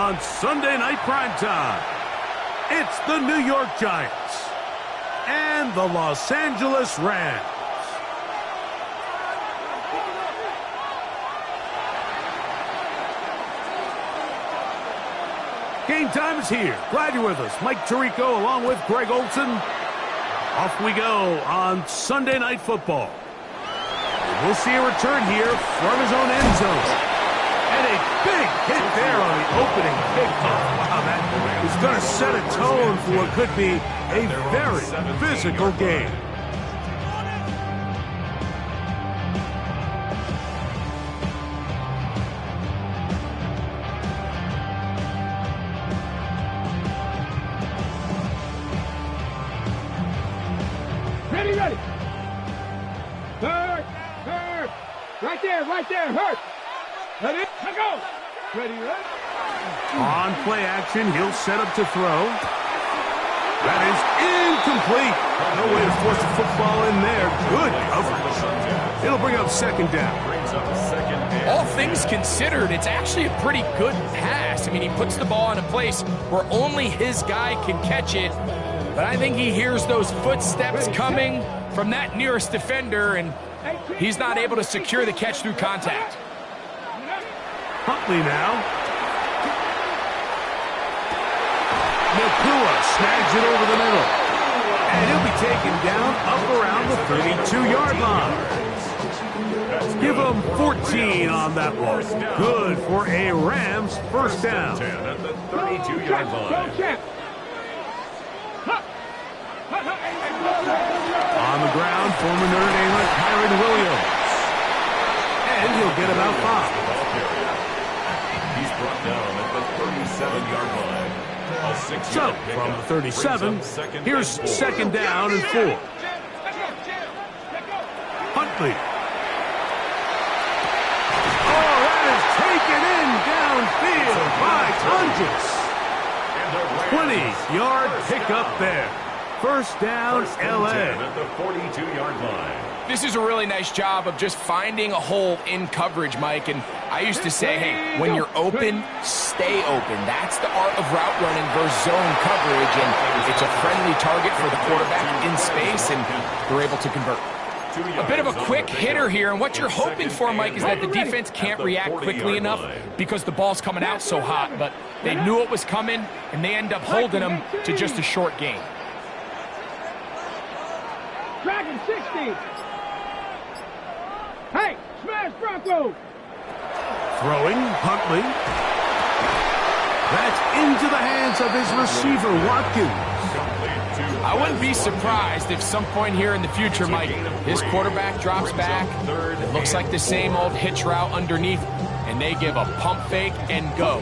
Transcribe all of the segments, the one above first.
on Sunday Night Primetime. It's the New York Giants and the Los Angeles Rams. Game time is here. Glad you're with us. Mike Tirico along with Greg Olson. Off we go on Sunday Night Football. We'll see a return here from his own end zone. And a big hit there on the opening kickoff. Wow, that is going to set a tone for what could be a very physical game. Ready. Hurt. Right there, hurt. Ready, go. Ready. On play action, he'll set up to throw. That is incomplete. No way to force the football in there. Good coverage. It'll bring up second down. All things considered, it's actually a pretty good pass. I mean, he puts the ball in a place where only his guy can catch it. But I think he hears those footsteps coming from that nearest defender, and he's not able to secure the catch through contact. Huntley now. Nakua snags it over the middle. And he'll be taken down up around the 32-yard line. Give him 14 on that one. Good for a Rams first down. At the 32-yard line. On the ground, former Notre Dame Kyron Williams. And he'll get about 5. He's brought down at the 37-yard line. So, from the 37, here's second down and 4. Huntley. Oh, that is taken in downfield by Tunges. 20-yard pickup there. First down, L.A. At the 42-yard line. This is a really nice job of just finding a hole in coverage, Mike. And I used to say, hey, when you're open, stay open. That's the art of route running versus zone coverage. And it's a friendly target for the quarterback in space, and they're able to convert. A bit of a quick hitter here, and what you're hoping for, Mike, is that the defense can't react quickly enough because the ball's coming out so hot. But they knew it was coming, and they end up holding them to just a short gain. Dragon 60. Hey, smash Bronco. Throwing, Huntley. That's into the hands of his receiver, Watkins. I wouldn't be surprised if some point here in the future, Mike, his quarterback drops back. It looks like the same old hitch route underneath, and they give a pump fake and go.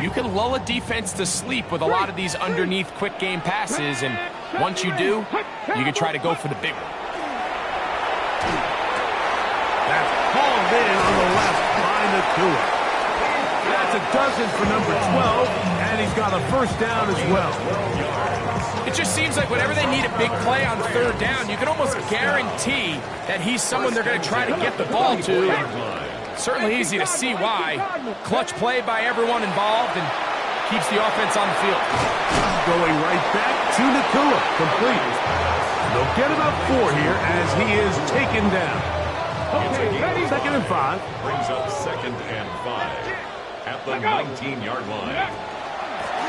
You can lull a defense to sleep with a lot of these underneath quick game passes, and once you do, you can try to go for the big one. That's hauled in on the left by Nakua. That's a dozen for number 12, and he's got a first down as well. It just seems like whenever they need a big play on third down, you can almost guarantee that he's someone they're going to try to get the ball to. Certainly easy to see why. Clutch play by everyone involved and keeps the offense on the field. Going right back to Nakua, complete. They'll get about 4 here as he is taken down. Second and 5. Brings up second and 5 at the 19-yard line.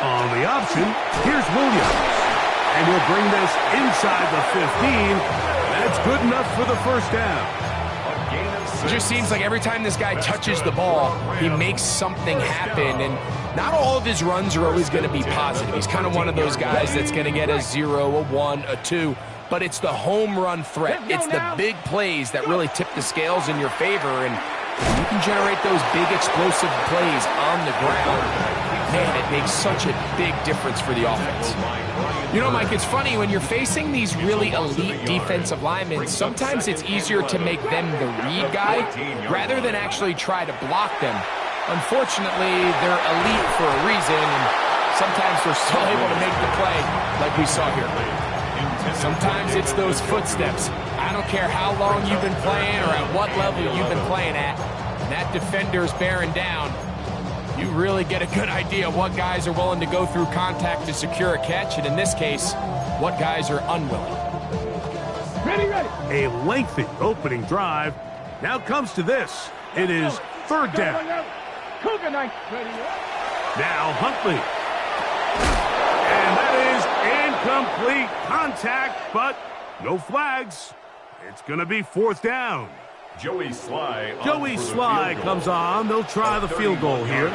On the option, here's Williams. And he'll bring this inside the 15. That's good enough for the first down. It just seems like every time this guy touches the ball, he makes something happen. And not all of his runs are always going to be positive. He's kind of one of those guys that's going to get a 0, a 1, a 2. But it's the home run threat. It's the big plays that really tip the scales in your favor. And you can generate those big explosive plays on the ground. Man, it makes such a big difference for the offense. You know, Mike, it's funny, when you're facing these really elite defensive linemen, sometimes it's easier to make them the read guy rather than actually try to block them. Unfortunately, they're elite for a reason, and sometimes they're still able to make the play like we saw here. Sometimes it's those footsteps. I don't care how long you've been playing or at what level you've been playing at. And that defender's bearing down. You really get a good idea what guys are willing to go through contact to secure a catch, and in this case, what guys are unwilling. Ready, ready. A lengthy opening drive. Now comes to this. It is third down. Cougar knife. Ready. Now Huntley. And that is incomplete contact, but no flags. It's going to be fourth down. Joey Sly comes on. They'll try the field goal here.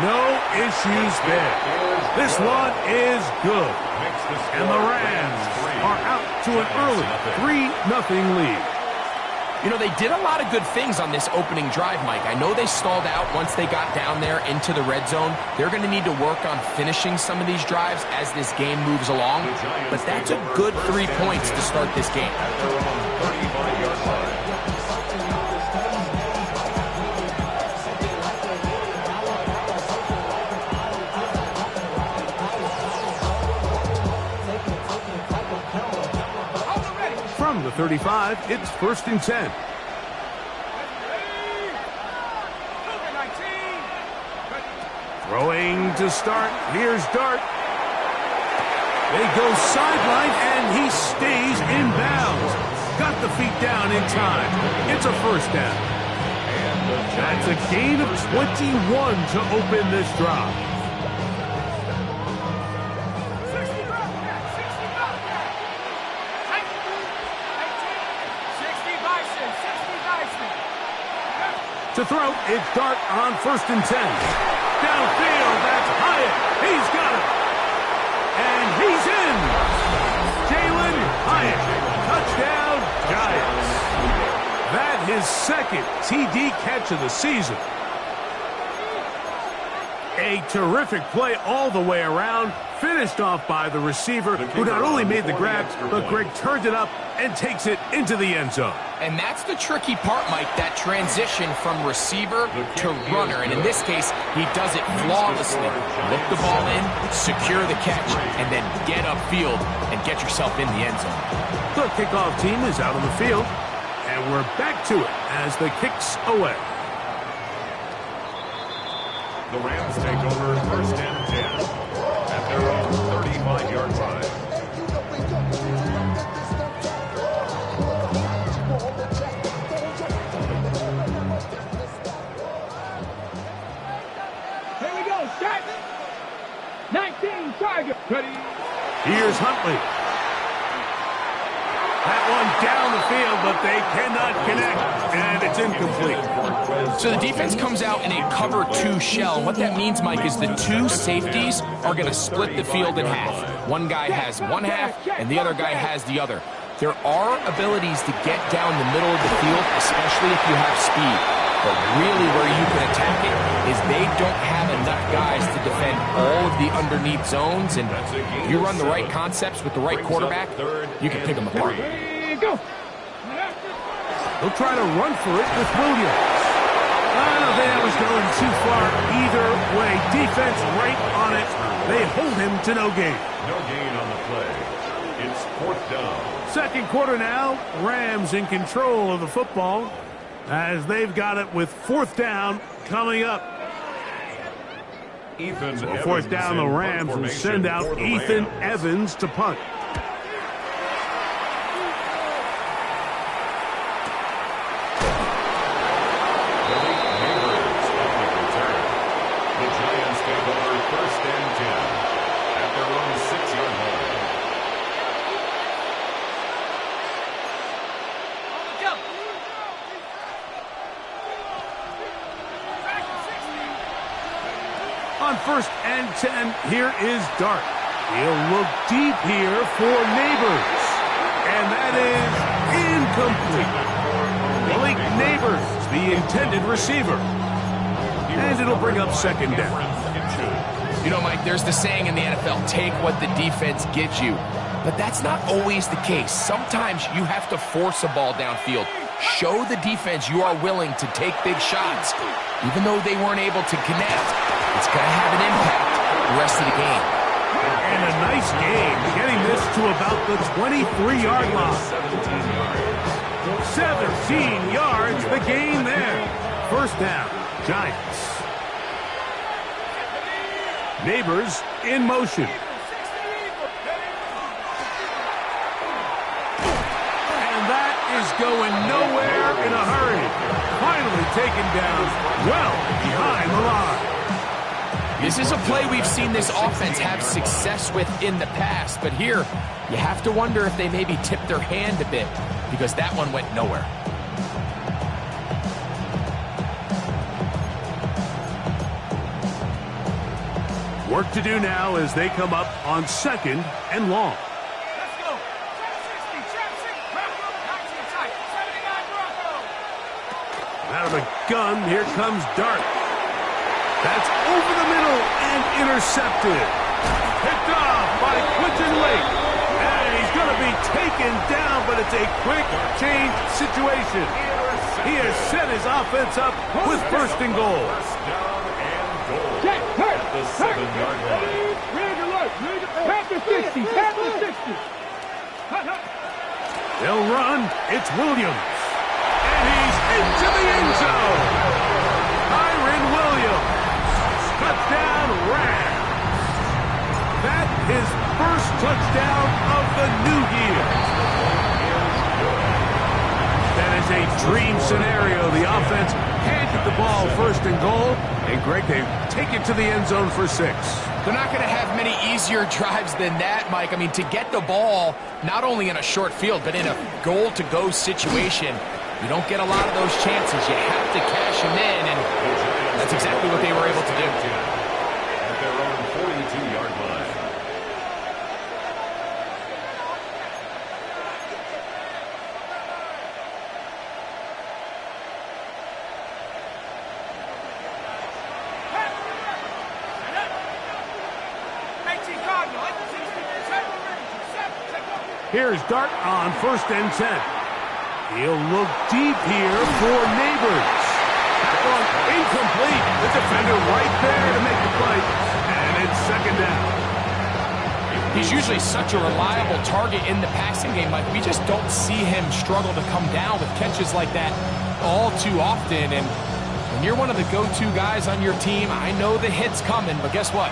No issues there. This one is good. And the Rams are out to an early 3-0 lead. You know, they did a lot of good things on this opening drive, Mike. I know they stalled out once they got down there into the red zone. They're going to need to work on finishing some of these drives as this game moves along. But that's a good 3 points to start this game. From the 35, it's 1st and 10. Throwing to start. Here's Dart. They go sideline, and he stays in bounds. Got the feet down in time. It's a first down. That's a gain of 21 to open this drive. To throw, it's Dart on 1st and 10. Downfield, that's Hyatt. He's got it. And he's in. Jalen Hyatt. Touchdown, Giants. That his second TD catch of the season. A terrific play all the way around. Finished off by the receiver, who not only made the grab, but Greg turned it up and takes it into the end zone. And that's the tricky part, Mike, that transition from receiver to runner. And in this case, he does it flawlessly. Look the ball in, secure the catch, and then get upfield and get yourself in the end zone. The kickoff team is out on the field, and we're back to it as the kick's away. The Rams take over 1st and 10 at their own 35-yard line. Here we go. Set. 19 target. Ready. Here's Huntley. That one down the field, but they cannot connect, and it's incomplete. So the defense comes out in a cover 2 shell. What that means, Mike, is the 2 safeties are going to split the field in half. One guy has one half, and the other guy has the other. There are abilities to get down the middle of the field, especially if you have speed. But really where you can attack it is they don't have enough guys to defend all of the underneath zones. And if you run the right concepts with the right quarterback, you can pick them apart. Go. They'll try to run for it with Williams. I don't think that was going too far either way. Defense right on it. They hold him to no gain. No gain on the play. It's 4th down. Second quarter now. Rams in control of the football as they've got it with 4th down coming up. Ethan So 4th down, the Rams will send out Ethan Evans to punt. The Giants take over 1st and 10 at their own 6-yard line. On 1st and 10, here is Dart. He'll look deep here for Neighbors. And that is incomplete. Malik Neighbors, the intended receiver. And it'll bring up 2nd down. You know, Mike, there's the saying in the NFL, take what the defense gives you. But that's not always the case. Sometimes you have to force a ball downfield. Show the defense you are willing to take big shots. Even though they weren't able to connect, it's going to have an impact the rest of the game. And a nice game, getting this to about the 23-yard line. 17 yards, the gain there. 1st down, Giants. Neighbors in motion. And that is going nowhere in a hurry. Finally taken down well behind the line. This is a play we've seen this offense have success with in the past, but here you have to wonder if they maybe tipped their hand a bit because that one went nowhere. Work to do now as they come up on 2nd and long. Let's go. Trap 60. Out of the gun, here comes Dart. That's over the middle and intercepted. Picked off by Quinton Lake. And he's going to be taken down, but it's a quick change situation. He has set his offense up with 1st and goal. First down and goal. Check. At the 7-yard line. Red alert. Tap the 60. Tap the 60. They'll run. It's Williams. And he's into the end zone. Kyron Williams. Touchdown, Rams. That is first touchdown of the new year. That is a dream scenario. The offense handed the ball 1st and goal. And Greg, they take it to the end zone for 6. They're not going to have many easier drives than that, Mike. I mean, to get the ball not only in a short field, but in a goal-to-go situation, you don't get a lot of those chances. You have to cash them in, and that's exactly what they were able to do. At their own 42-yard line. Here's Dart on 1st and 10. He'll look deep here for Neighbors. That one incomplete. The defender right there to make the play. And it's 2nd down. He's usually such a reliable target in the passing game, Mike. We just don't see him struggle to come down with catches like that all too often. And when you're one of the go-to guys on your team, I know the hit's coming, but guess what?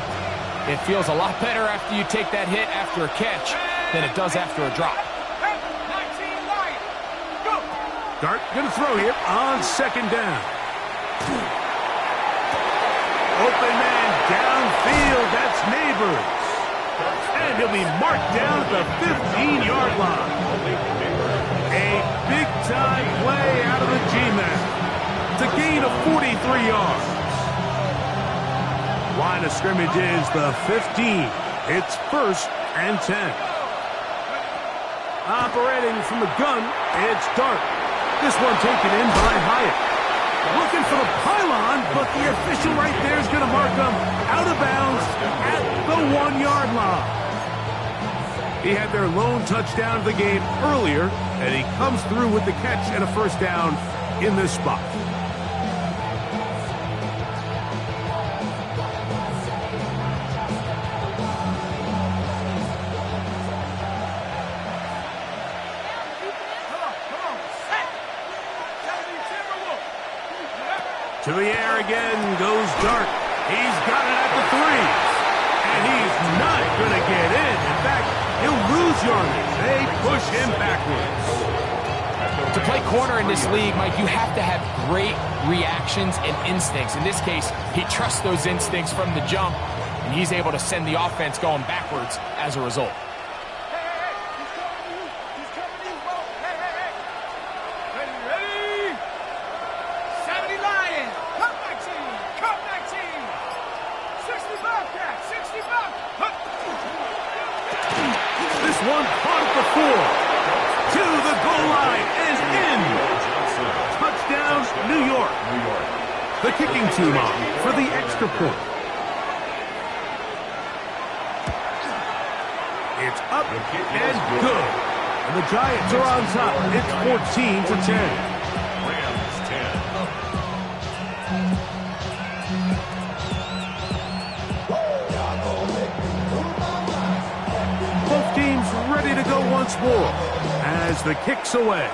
It feels a lot better after you take that hit after a catch than it does after a drop. Dart going to throw here on 2nd down. Open man downfield. That's Neighbors. And he'll be marked down at the 15-yard line. A big-time play out of the G-man. It's a gain of 43 yards. Line of scrimmage is the 15. It's 1st and 10. Operating from the gun, it's Dart. This one taken in by Hyatt. Looking for the pylon, but the official right there is going to mark him out of bounds at the 1-yard line. He had their lone touchdown of the game earlier, and he comes through with the catch and a 1st down in this spot. To the air again goes Dart. He's got it at the 3. And he's not going to get in. In fact, he'll lose yardage. They push him backwards. To play corner in this league, Mike, you have to have great reactions and instincts. In this case, he trusts those instincts from the jump, and he's able to send the offense going backwards as a result. One caught at the 4. To the goal line and in. Touchdown, New York. The kicking team on for the extra point. It's up and good. And the Giants are on top. It's 14-10. Rams 10. Both teams ready to go once more as the kick's away.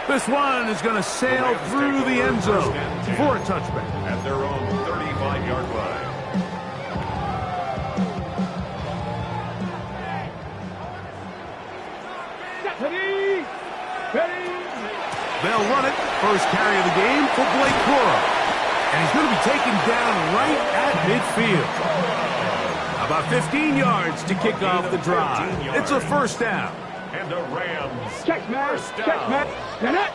This one is going to sail through the end zone for a touchback. At their own 30. first carry of the game for Blake Cora. And he's going to be taken down right at midfield. About 15 yards to kick off the drive. It's a first down. And the Rams. Check, man. First down. Check, man. Get it.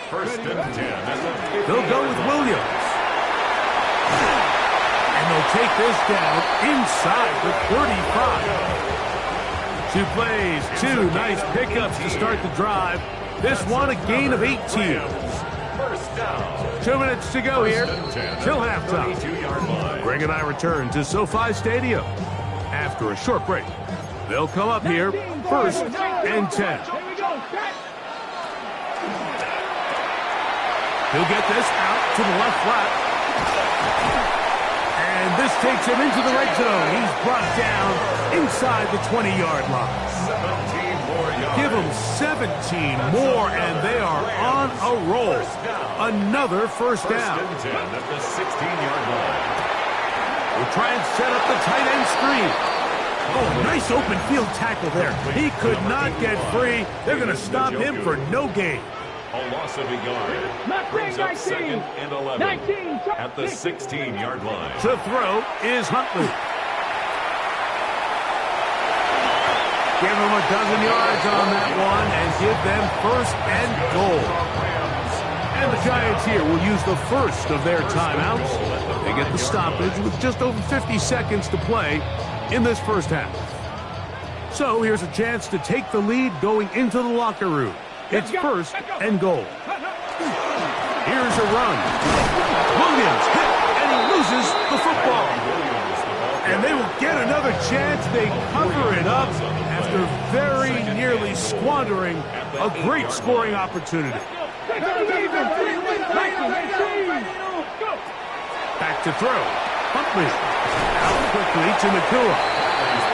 First and 10 at the 50. They'll go with Williams. And they'll take this down inside the 35. 2 plays, 2 nice pickups to start the drive. This one a gain of 18. First down. 2 minutes to go here till halftime. 32-yard line. Greg and I return to SoFi Stadium after a short break. They'll come up here first and 10. Here we go. Set. He'll get this out to the left flat. And this takes him into the red zone. He's brought down inside the 20-yard line. 17 more yards. Give them 17 more, and they are on a roll. Another first down. First and 10 at the 16-yard line. We'll try and set up the tight end screen. Oh, nice open field tackle there. He could not get free. They're going to stop him for no gain. A loss of a yard. Brings up 2nd and 11 at the 16-yard line. To throw is Huntley. Give them a dozen yards on that one and give them first and goal. And the Giants here will use the first of their timeouts. They get the stoppage with just over 50 seconds to play in this first half. So here's a chance to take the lead going into the locker room. It's first and goal. Here's a run. Williams hit, and he loses the football. And they will get another chance. They cover it up after very nearly squandering a great scoring opportunity. Back to throw. Huntley. Out quickly to Nakua.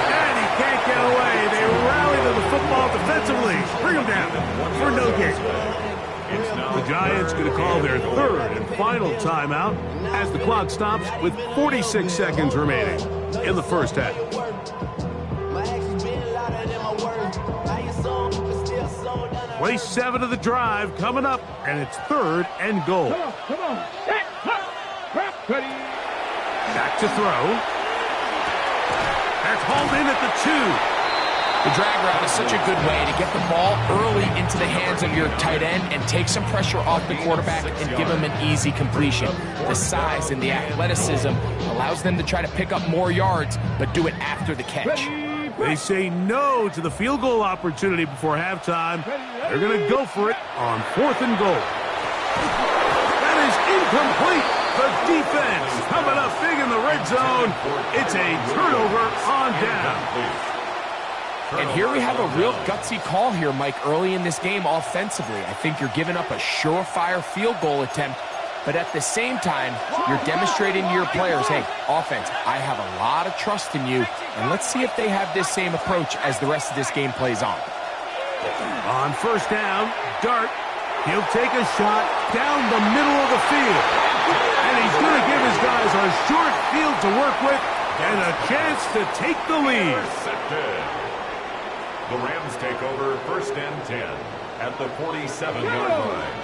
And he can't get away. They rally to the football defensively. Bring him down for no gain. The Giants going to call their third and final timeout as the clock stops with 46 seconds remaining in the first half. 27 of the drive coming up, and it's third and goal. Come on. Set. Ready. Back to throw. That's hauled in at the 2. The drag route is such a good way to get the ball early into the hands of your tight end and take some pressure off the quarterback and give him an easy completion. The size and the athleticism allows them to try to pick up more yards, but do it after the catch. They say no to the field goal opportunity before halftime. They're going to go for it on 4th and goal. That is incomplete. The defense coming up big in the red zone. It's a turnover on down. And here we have a real gutsy call here, Mike, early in this game offensively. I think you're giving up a surefire field goal attempt, but at the same time, you're demonstrating to your players, hey, offense, I have a lot of trust in you, and let's see if they have this same approach as the rest of this game plays on. On first down, Dart, he'll take a shot down the middle of the field. And he's going to give his guys a short field to work with and a chance to take the lead. The Rams take over first and 10 at the 47-yard line.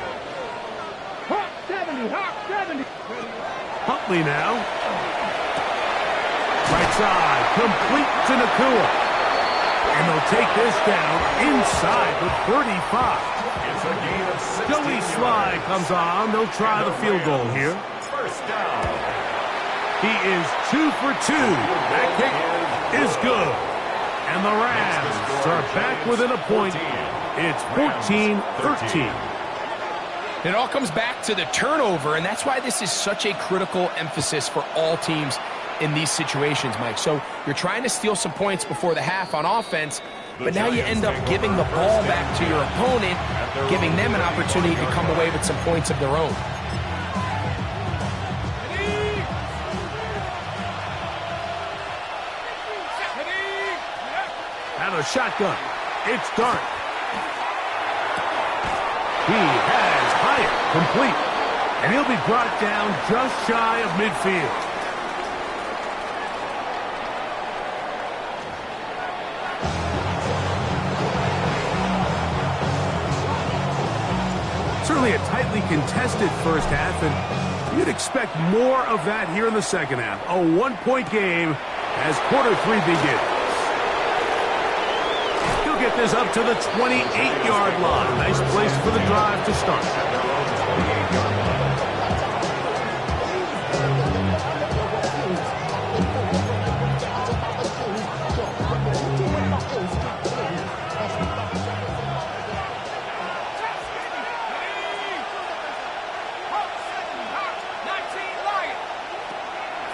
Hawk 70. Huntley now. Right side, complete to Nakua. And they'll take this down inside the 35. It's a gain of 16 Joey Sly comes on. They'll try the field goal here. First down. He is 2 for 2. That kick is good. And the Rams are back within a point. It's 14-13. It all comes back to the turnover, and that's why this is such a critical emphasis for all teams in these situations, Mike. So you're trying to steal some points before the half on offense, but now you end up giving the ball back to your opponent, giving them an opportunity to come away with some points of their own. Out of shotgun. It's Dart. He has Hyatt complete. And he'll be brought down just shy of midfield. Certainly a tightly hotly contested first half, and you'd expect more of that here in the second half. A one-point game as quarter 3 begins. He'll get this up to the 28-yard line. Nice place for the drive to start.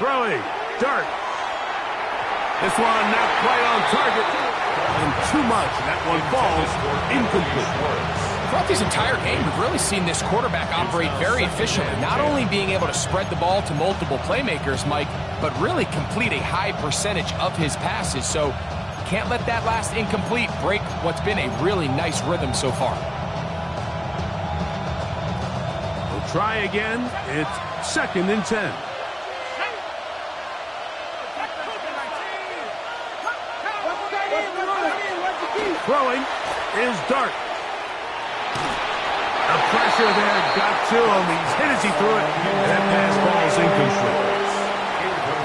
Throwing, Dart. This one not quite on target, and too much. That one falls incomplete. Throughout this entire game, we've really seen this quarterback operate very efficiently, not only being able to spread the ball to multiple playmakers, Mike, but really complete a high percentage of his passes. So can't let that last incomplete break what's been a really nice rhythm so far. We'll try again. It's 2nd and 10. Throwing is Dart. The pressure there got to him. He's hit as he threw it. And that pass ball's incomplete.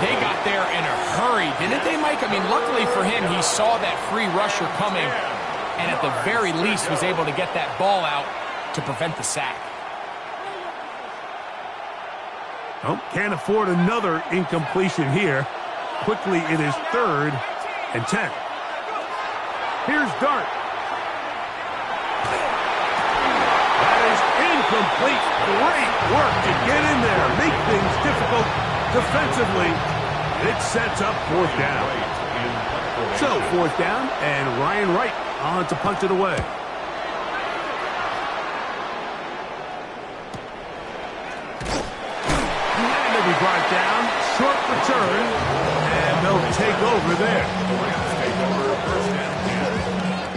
They got there in a hurry, didn't they, Mike? I mean, luckily for him, he saw that free rusher coming and at the very least was able to get that ball out to prevent the sack. Oh, can't afford another incompletion here. Quickly, it is 3rd and 10. Here's Dart. That is incomplete. Great work to get in there. Make things difficult defensively. It sets up 4th down. So 4th down, and Ryan Wright on to punt it away. And they'll be brought down. Short return, and they'll take over there. The Rams take over 1st and 10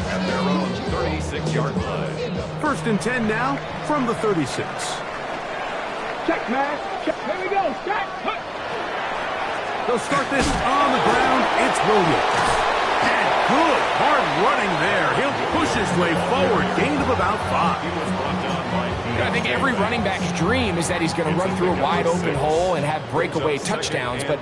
at their own 36-yard line. 1st and 10 now from the 36. Check, man. Check. Here we go. Check. They'll start this on the ground. It's Williams. And good hard running there. He'll push his way forward. Gain of about 5. He was brought down by I think every running back's dream is that he's going to run through a wide open hole and have breakaway touchdowns, but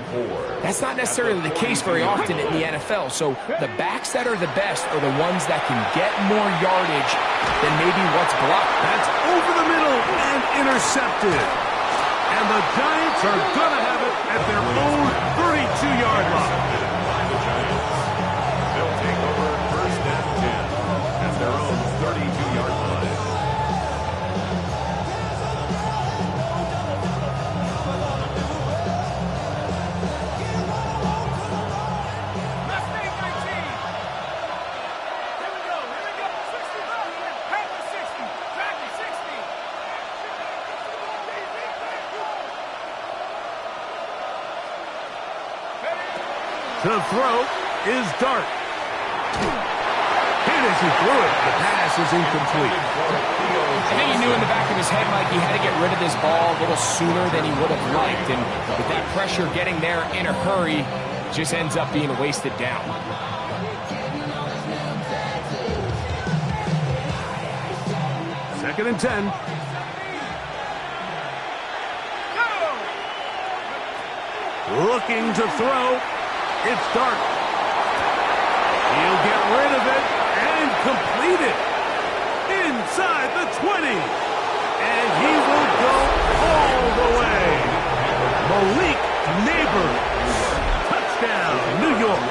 that's not necessarily the case very often in the NFL. So the backs that are the best are the ones that can get more yardage than maybe what's blocked. That's over the middle and intercepted. And the Giants are going to have it at their own 32-yard line. They'll take over 1st and 10 at their own 32-yard line. To throw is Dart. Hit as he threw it. The pass is incomplete. I think he knew in the back of his head, Mike, he had to get rid of this ball a little sooner than he would have liked. And with that pressure getting there in a hurry, just ends up being a wasted down. Second and 10. Looking to throw. It's Dart. He'll get rid of it and complete it. Inside the 20. And he will go all the way. Malik Neighbors. Touchdown, New York.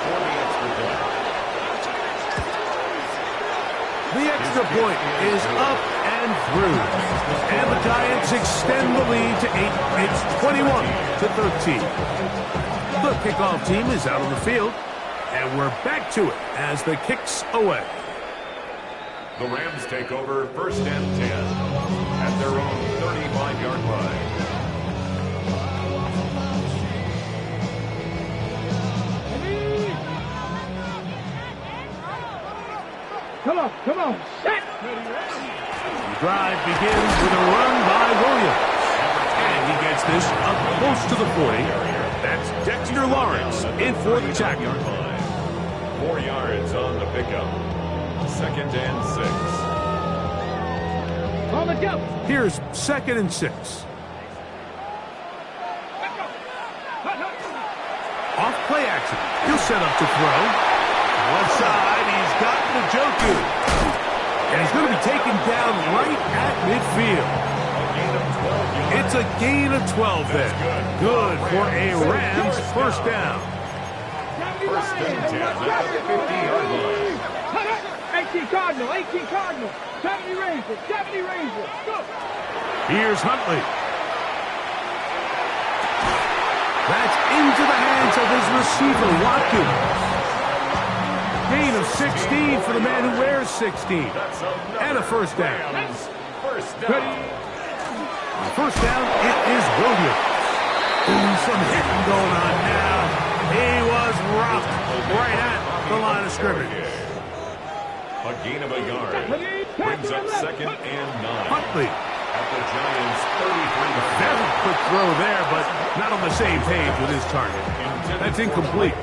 The extra point is up and through. And the Giants extend the lead to 8. It's 21-13. The kickoff team is out on the field, and we're back to it as the kick's away. The Rams take over 1st and 10 at their own 35-yard line. Come on. Set. The drive begins with a run by Williams. And he gets this up close to the 40. That's Dexter Lawrence in for the tackle. 4 yards on the pickup. 2nd and 6. On the jump. Here's 2nd and 6. Off play action. He'll set up to throw. Left side, he's got Njoku. And he's going to be taken down right at midfield. It's a gain of 12 then. Good for a Rams first down. First and 10 at the 50-yard line. 18 Cardinal, 18 Cardinal. 70 Rangers, 70 Rangers. Go. Here's Huntley. That's into the hands of his receiver, Watkins. Gain of 16 for the man who wears 16. And a first down. First down. On first down, it is Williams. Ooh, some hitting going on now. He was rocked right at the line of scrimmage. A gain of a yard. Brings up 2nd and 9. Huntley. At the Giants' 33. Very quick throw there, but not on the same page with his target. That's incomplete.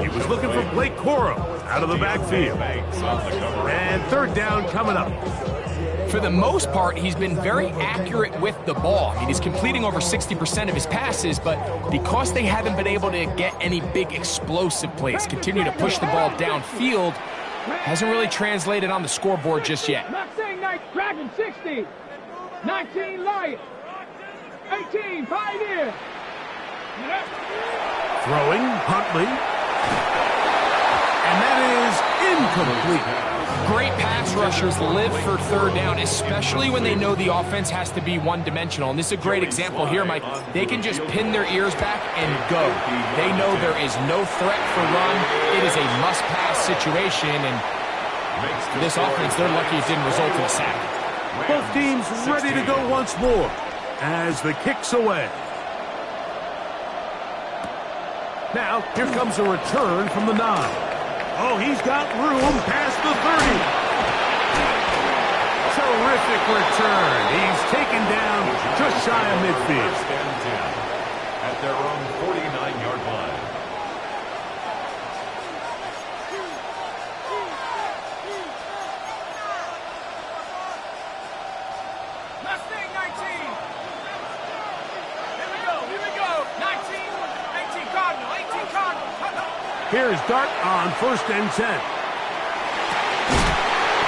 He was looking for Blake Corum out of the backfield. And 3rd down coming up. For the most part, he's been very accurate with the ball. I mean, he's completing over 60% of his passes, but because they haven't been able to get any big explosive plays, continue to push the ball downfield, hasn't really translated on the scoreboard just yet. Not saying night, Dragon 60. 19 Lion. 18 Pioneer. Throwing, Huntley. And that is incomplete. Great pass rushers live for 3rd down, especially when they know the offense has to be one-dimensional. And this is a great example here, Mike. They can just pin their ears back and go. They know there is no threat for run. It is a must-pass situation, and this offense, they're lucky it didn't result in a sack. Both teams ready to go once more as the kick's away. Now, here comes a return from the 9. Oh, he's got room past the 30. Terrific return. He's taken down just shy of midfield. First and 10 at their own 49-yard line. Mustang 19. Here we go. 19, 18 Cardinal, 18 Cardinal. Here's Dart on 1st and 10.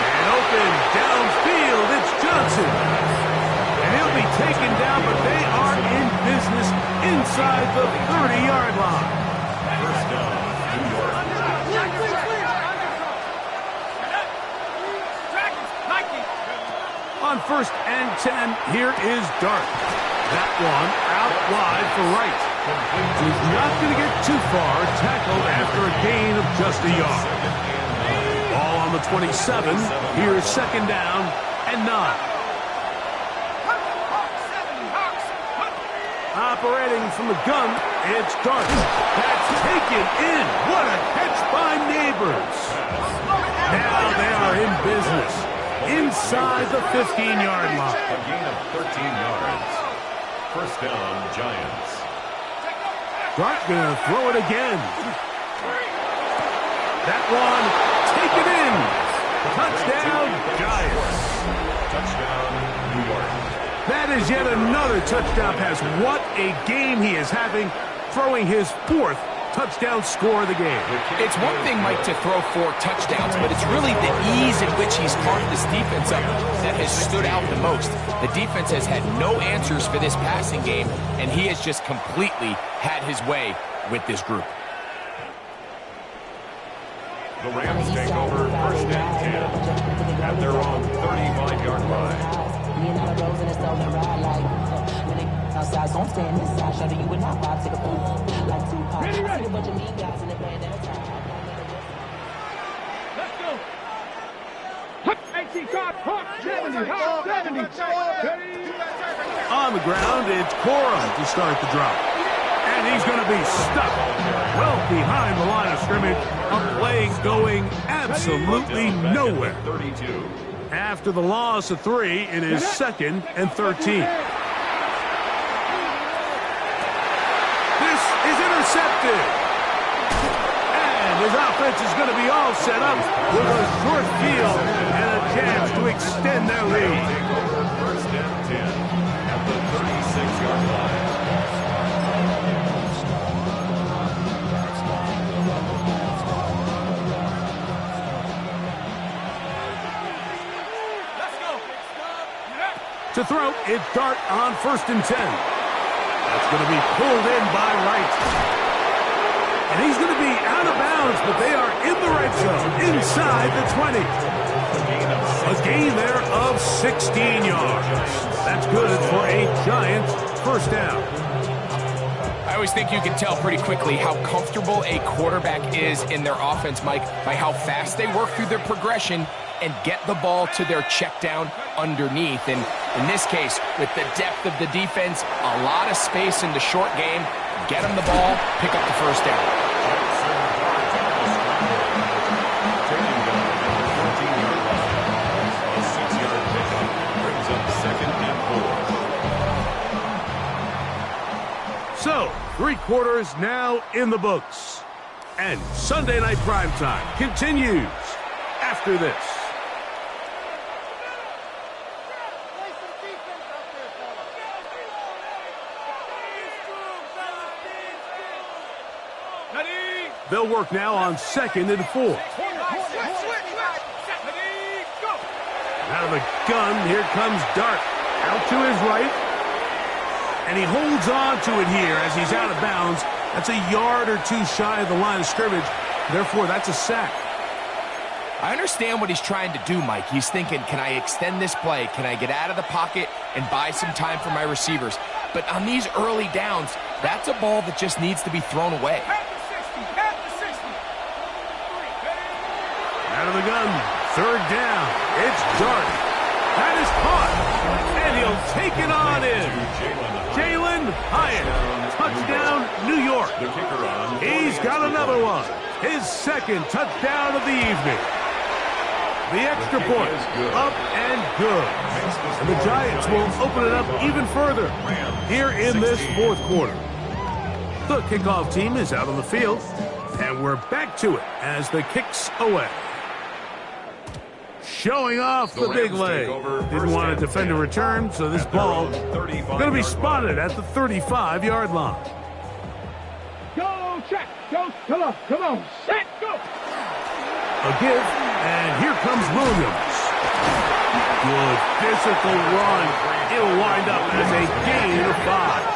And open downfield, it's Johnson. And he'll be taken down, but they are in business inside the 30-yard line. First down, New York. On 1st and 10, here is Dart. That one out wide for Wright. He's not going to get too far, tackled after a gain of just a yard. Ball on the 27. Here's 2nd down and 9. Operating from the gun, it's Dart. That's taken in. What a catch by Neighbors. Now they are in business inside the 15-yard line. A gain of 13 yards. First down, Giants. Dart gonna throw it again. That one, take it in. Touchdown, Giants. Touchdown, New York. That is yet another touchdown pass. What a game he is having, throwing his 4th touchdown score of the game. It's one thing, Mike, to throw 4 touchdowns, but it's really the ease in which he's carved this defense up that has stood out the most. The defense has had no answers for this passing game, and he has just completely had his way with this group. The Rams take over 1st and 10 at their own 35-yard line. Outside, so I'm staying inside. Show you would not buy to the pool. Like Tupac. Ready. I see a bunch of mean guys in the band at a time. Let's go. 18 card, Hawk 70, Hawk 70. Ready. On the ground, it's Corum to start the drop. And he's going to be stuck well behind the line of scrimmage. A play going absolutely nowhere. 32. After the loss of 3, it is 2nd and 13. This is intercepted. And his offense is going to be all set up with a short field and a chance to extend their lead. First and 10 at the 36-yard line. To throw, it's Dart on 1st and 10. That's going to be pulled in by Wright. And he's going to be out of bounds, but they are in the right zone, inside the 20. A gain there of 16 yards. That's good for a Giants first down. I always think you can tell pretty quickly how comfortable a quarterback is in their offense, Mike, by how fast they work through their progression and get the ball to their check down underneath. And in this case, with the depth of the defense, a lot of space in the short game, get them the ball, pick up the first down. So, 3 quarters now in the books. And Sunday Night Primetime continues after this. They'll work now on 2nd and 4. Out of the gun, here comes Dart. Out to his right. And he holds on to it here as he's out of bounds. That's a yard or 2 shy of the line of scrimmage. Therefore, that's a sack. I understand what he's trying to do, Mike. He's thinking, can I extend this play? Can I get out of the pocket and buy some time for my receivers? But on these early downs, that's a ball that just needs to be thrown away. Out of the gun, 3rd down. It's Dart. That is caught. And he'll take it on in. Jalen Hyatt. Touchdown, New York. He's got another one. His 2nd touchdown of the evening. The extra point, up and good. And the Giants will open it up even further here in this 4th quarter. The kickoff team is out on the field, and we're back to it as the kick's away. Showing off the big leg. Didn't want to defend a return, so this ball going to be spotted at the 35-yard line. Go, check. Go, come on. Set, go. A give, and here comes Williams. Good physical run. It'll wind up as a gain of 5.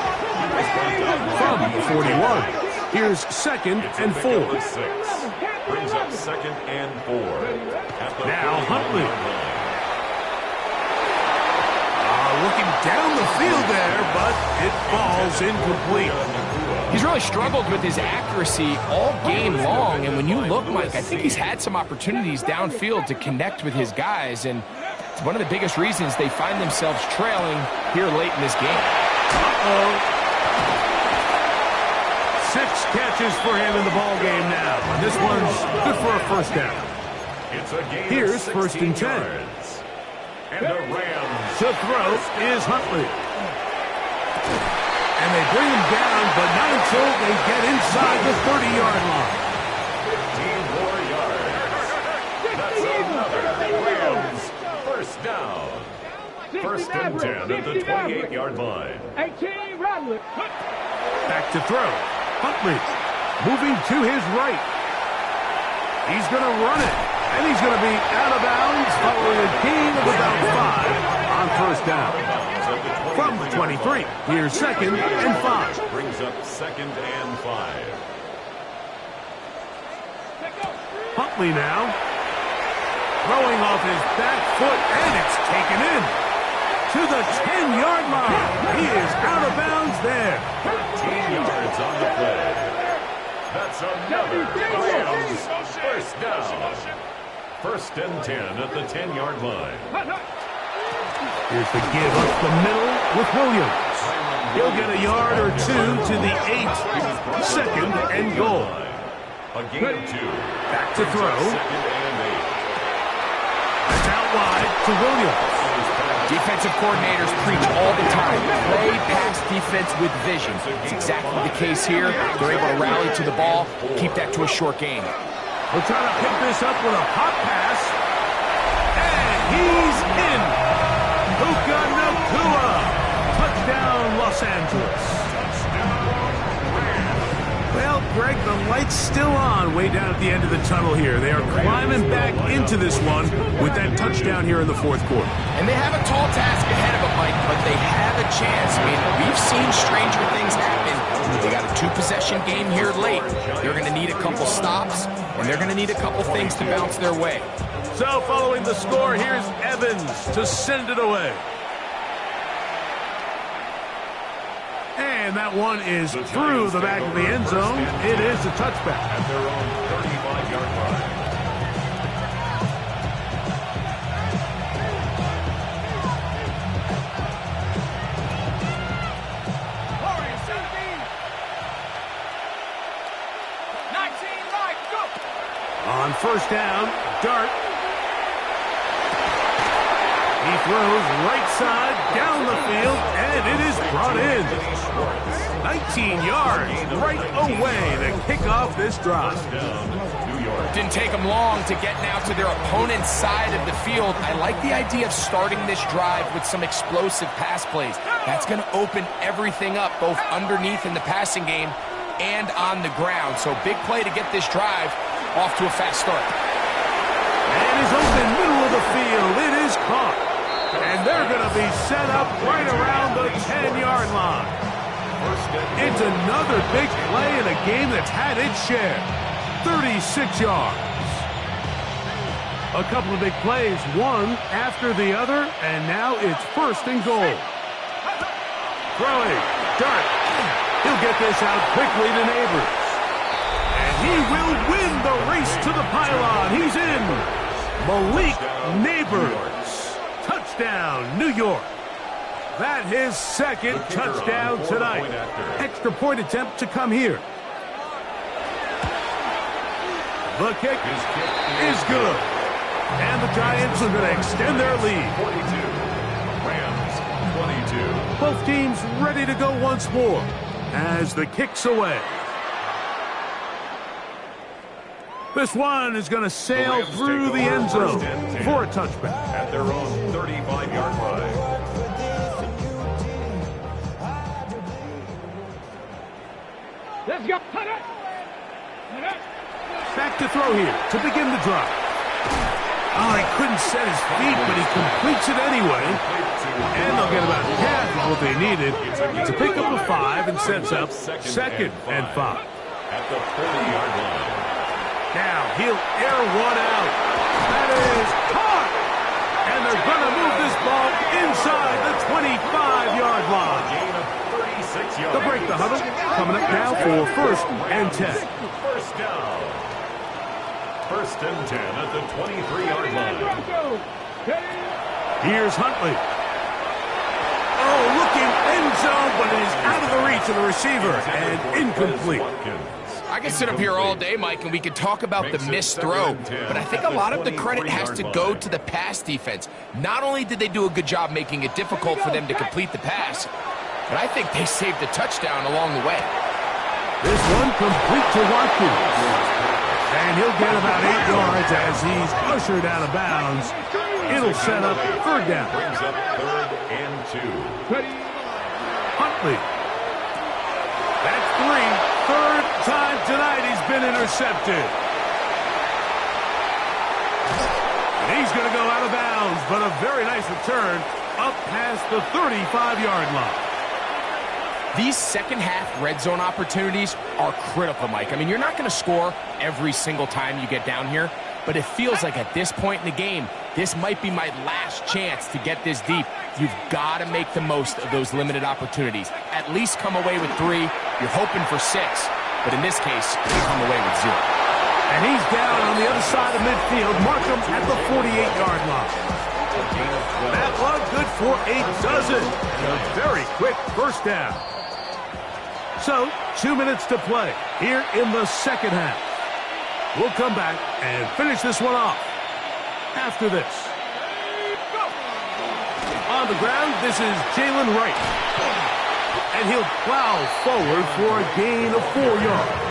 From the 41. Here's 2nd and 4. Brings up 2nd and 4. Now Huntley. Looking down the field there, but it falls incomplete. He's really struggled with his accuracy all game long, and when you look, Mike, I think he's had some opportunities downfield to connect with his guys, and it's one of the biggest reasons they find themselves trailing here late in this game. 6 catches for him in the ball game now, and this one's good for a first down. Here's 1st and 10. And the Rams. To throw is Huntley. And they bring him down, but not until they get inside the 30-yard line. 15 more yards. That's another Rams first down. 1st and 10 at the 28-yard line. 18, Radley. Back to throw. Huntley moving to his right. He's going to run it. And he's going to be out of bounds following a gain of about 5 on first down. From the 23, here's 2nd and 5. Brings up 2nd and 5. Huntley now. Throwing off his back foot, and it's taken in. To the 10-yard line. He is out of bounds there. 13 yards on the play. That's another Rams first down. 1st and 10 at the 10-yard line. Here's the give up the middle with Williams. He'll get a yard or 2 to the 8. 2nd and goal. A gain of 2. Back to throw. 2nd and 8. That's out wide to Williams. Defensive coordinators preach all the time. Play pass defense with vision. It's exactly the case here. They're able to rally to the ball, keep that to a short game. He'll try to pick this up with a pop pass. And he's in. Puka Nacua. Touchdown, Los Angeles. Well, Greg, the light's still on way down at the end of the tunnel here. They are climbing back into this one with that touchdown here in the fourth quarter. And they have a tall task ahead of them, Mike, but they have a chance. I mean, we've seen stranger things happen. They got a two-possession game here late. They're going to need a couple stops, and they're going to need a couple things to bounce their way. So following the score, here's Evans to send it away. And that one is through the back of the end zone. It is a touchback. At their own 35-yard line. On first down, Dart. He throws right side down the field, and it is brought in. 19 yards right away to kick off this drive. Didn't take them long to get now to their opponent's side of the field. I like the idea of starting this drive with some explosive pass plays. That's going to open everything up, both underneath in the passing game and on the ground. So big play to get this drive off to a fast start. And is open middle of the field. It is caught. And they're going to be set up right around the 10-yard line. It's another big play in a game that's had its share. 36 yards. A couple of big plays, one after the other, and now it's first and goal. Throwing, Dart. He'll get this out quickly to Neighbors. And he will win the race to the pylon. He's in. Malik Neighbors. Touchdown, New York. That his second touchdown tonight. Extra point attempt to come here. The kick is good. And the Giants are going to extend their lead. 42. Rams, 22. Both teams ready to go once more as the kick's away. This one is going to sail through the end zone for a touchback. At their own 35-yard line. Let's go. Back to throw here to begin the drive. Oh, he couldn't set his feet, but he completes it anyway. And they'll get about half of what they needed. It's a pickup of 5 and sets up 2nd and 5. At the 40-yard line. Now he'll air one out. That is caught. And they're going to move this ball inside the 25-yard line. Gain of 36 yards. They'll break the huddle. Coming up now for 1st and 10. First down. 1st and 10 at the 23-yard line. Here's Huntley. Oh, looking end zone, but it is out of the reach of the receiver and incomplete. I could sit up here all day, Mike, and we could talk about the missed throw, but I think a lot of the credit has to go to the pass defense. Not only did they do a good job making it difficult for them to complete the pass, but I think they saved a touchdown along the way. This one complete to Watkins. And he'll get about 8 yards as he's ushered out of bounds. It'll set up 3rd down. Brings up 3rd and 2. Huntley. That's 3. 3rd time tonight he's been intercepted. And he's going to go out of bounds, but a very nice return up past the 35-yard line. These second-half red zone opportunities are critical, Mike. I mean, you're not going to score every single time you get down here, but it feels like at this point in the game, this might be my last chance to get this deep. You've got to make the most of those limited opportunities. At least come away with 3. You're hoping for 6, but in this case, you come away with 0. And he's down on the other side of midfield. Markham at the 48-yard line. That one good for a dozen. A very quick first down. So, 2 minutes to play here in the second half. We'll come back and finish this one off after this. On the ground, this is Jalen Wright. And he'll plow forward for a gain of 4 yards.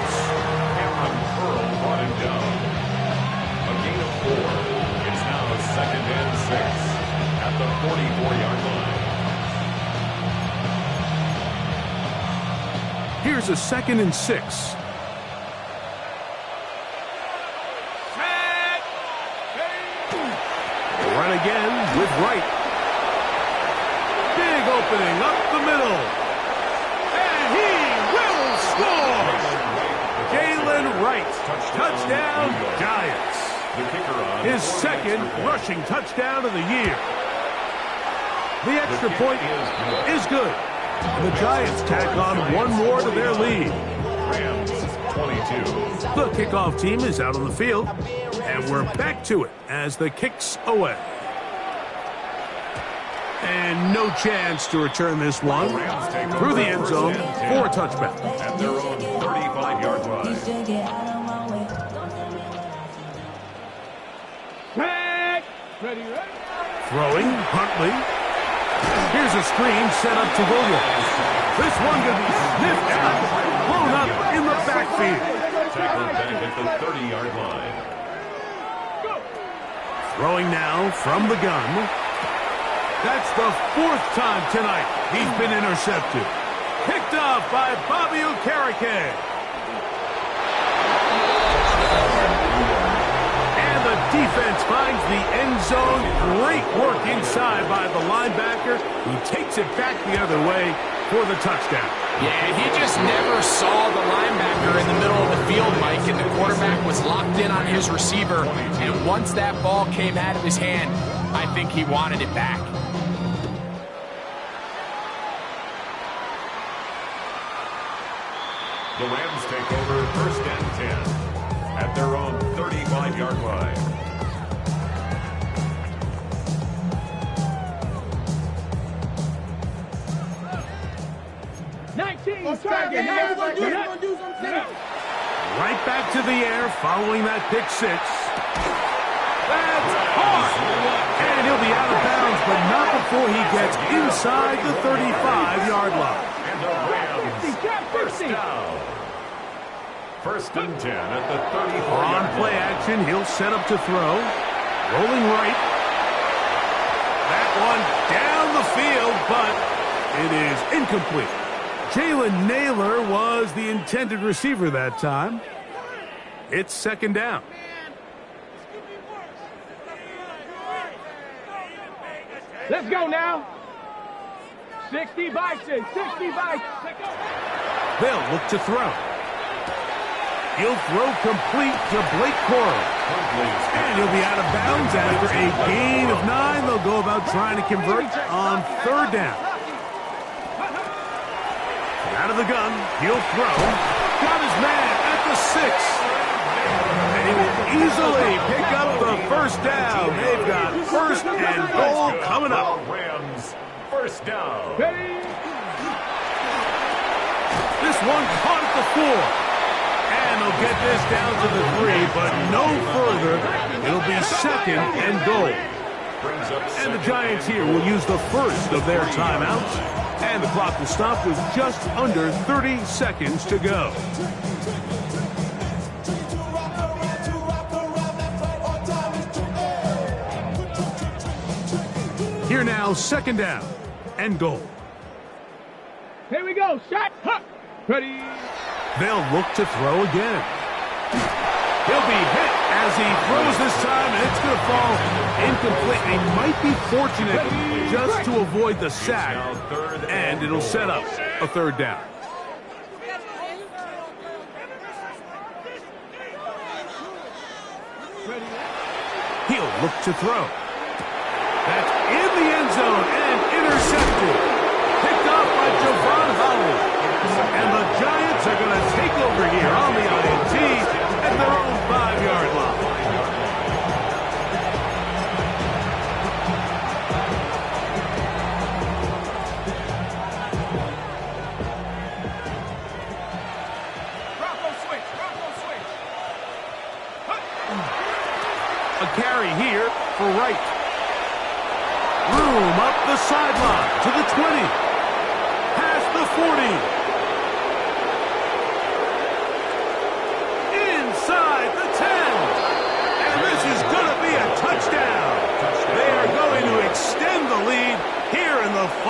It's now 2nd and 6 at the 44-yard line. Here's a 2nd and 6. Run again with Wright. Big opening up the middle. And he will score! Jalen Wright. Touchdown, Giants. His 2nd rushing touchdown of the year. The extra point is good. And the Giants tack on one more to their lead. Rams 22. The kickoff team is out on the field. And we're back to it as the kick's away. And no chance to return this one through the end zone for a touchback. At their own 35-yard line. Tag. Ready. Throwing, Huntley. Here's a screen set up to Williams. This one going to be sniffed out, blown up in the backfield. Tackled back at the 30-yard line. Throwing now from the gun. That's the 4th time tonight he's been intercepted. Picked off by Bobby Okereke. And the defense finds the end zone. Great work inside by the linebacker, who takes it back the other way for the touchdown. Yeah, he just never saw the linebacker in the middle of the field, Mike, and the quarterback was locked in on his receiver. And once that ball came out of his hand, I think he wanted it back. The Rams take over 1st and 10 at their own 35-yard line. Right back to the air following that pick 6. That's hard. And he'll be out of bounds, but not before he gets inside the 35-yard line. And the Rams 1st down. 1st and 10 at the 34-yard line. On play action, he'll set up to throw. Rolling right. That one down the field, but it is incomplete. Jalen Naylor was the intended receiver that time. It's 2nd down. Let's go now. 60 Bison. 60 Bison. They'll look to throw. He'll throw complete to Blake Corum. And he'll be out of bounds after a gain of 9. They'll go about trying to convert on 3rd down. Out of the gun, he'll throw. Got his man at the 6. And he will easily pick up the 1st down. They've got 1st and goal coming up. Rams 1st down. This one caught at the 4. And they'll get this down to the 3, but no further. It'll be 2nd and goal. And the Giants here will use the first of their timeouts. And the clock will stop with just under 30 seconds to go. Here now, 2nd down and goal. Here we go. Shot. Huck. Ready. They'll look to throw again. He'll be hit as he throws this time, and it's going to fall incomplete. He might be fortunate just to avoid the sack, and it'll set up a 3rd down. He'll look to throw. That's in the end zone and intercepted. Picked off by Javon Howard. And the Giants are going to take over here on the INT at their own 5-yard line. A carry here for Wright. Room up the sideline to the 20. Past the 40. Inside the 10. And this is going to be the